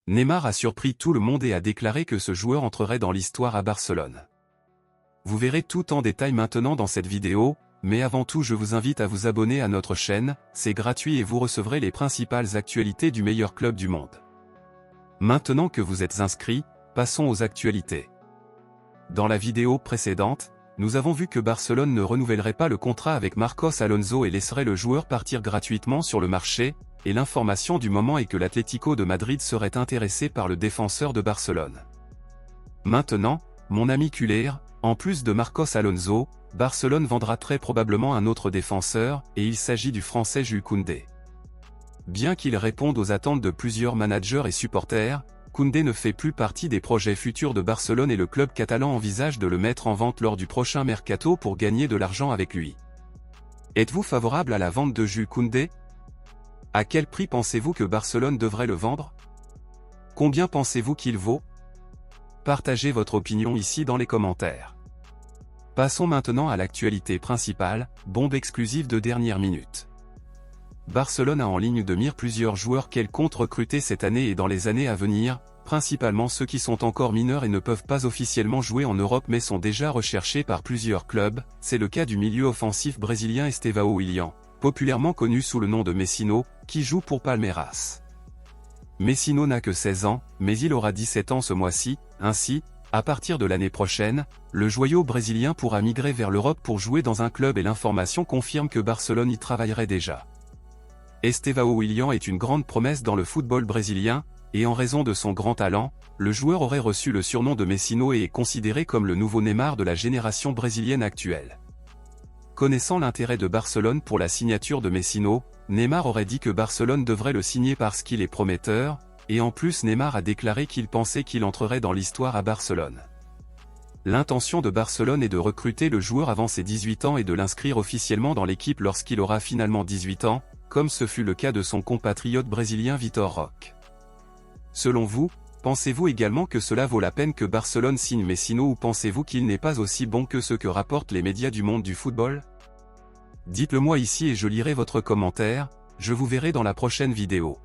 Neymar a surpris tout le monde et a déclaré que ce joueur entrerait dans l'histoire à Barcelone. Vous verrez tout en détail maintenant dans cette vidéo, mais avant tout je vous invite à vous abonner à notre chaîne, c'est gratuit et vous recevrez les principales actualités du meilleur club du monde. Maintenant que vous êtes inscrits, passons aux actualités. Dans la vidéo précédente, nous avons vu que Barcelone ne renouvellerait pas le contrat avec Marcos Alonso et laisserait le joueur partir gratuitement sur le marché, et l'information du moment est que l'Atlético de Madrid serait intéressé par le défenseur de Barcelone. Maintenant, mon ami Culler, en plus de Marcos Alonso, Barcelone vendra très probablement un autre défenseur, et il s'agit du français Jules Koundé. Bien qu'il réponde aux attentes de plusieurs managers et supporters, Koundé ne fait plus partie des projets futurs de Barcelone et le club catalan envisage de le mettre en vente lors du prochain mercato pour gagner de l'argent avec lui. Êtes-vous favorable à la vente de Jules Koundé? À quel prix pensez-vous que Barcelone devrait le vendre? Combien pensez-vous qu'il vaut? Partagez votre opinion ici dans les commentaires. Passons maintenant à l'actualité principale, bombe exclusive de dernière minute. Barcelone a en ligne de mire plusieurs joueurs qu'elle compte recruter cette année et dans les années à venir, principalement ceux qui sont encore mineurs et ne peuvent pas officiellement jouer en Europe mais sont déjà recherchés par plusieurs clubs, c'est le cas du milieu offensif brésilien Estevão Willian, populairement connu sous le nom de Messinho, qui joue pour Palmeiras. Messinho n'a que 16 ans, mais il aura 17 ans ce mois-ci, ainsi, à partir de l'année prochaine, le joyau brésilien pourra migrer vers l'Europe pour jouer dans un club et l'information confirme que Barcelone y travaillerait déjà. Estevão Willian est une grande promesse dans le football brésilien, et en raison de son grand talent, le joueur aurait reçu le surnom de Messinho et est considéré comme le nouveau Neymar de la génération brésilienne actuelle. Connaissant l'intérêt de Barcelone pour la signature de Messinho, Neymar aurait dit que Barcelone devrait le signer parce qu'il est prometteur, et en plus Neymar a déclaré qu'il pensait qu'il entrerait dans l'histoire à Barcelone. L'intention de Barcelone est de recruter le joueur avant ses 18 ans et de l'inscrire officiellement dans l'équipe lorsqu'il aura finalement 18 ans, comme ce fut le cas de son compatriote brésilien Vitor Roque. Selon vous, pensez-vous également que cela vaut la peine que Barcelone signe Messinho ou pensez-vous qu'il n'est pas aussi bon que ce que rapportent les médias du monde du football? Dites-le moi ici et je lirai votre commentaire, je vous verrai dans la prochaine vidéo.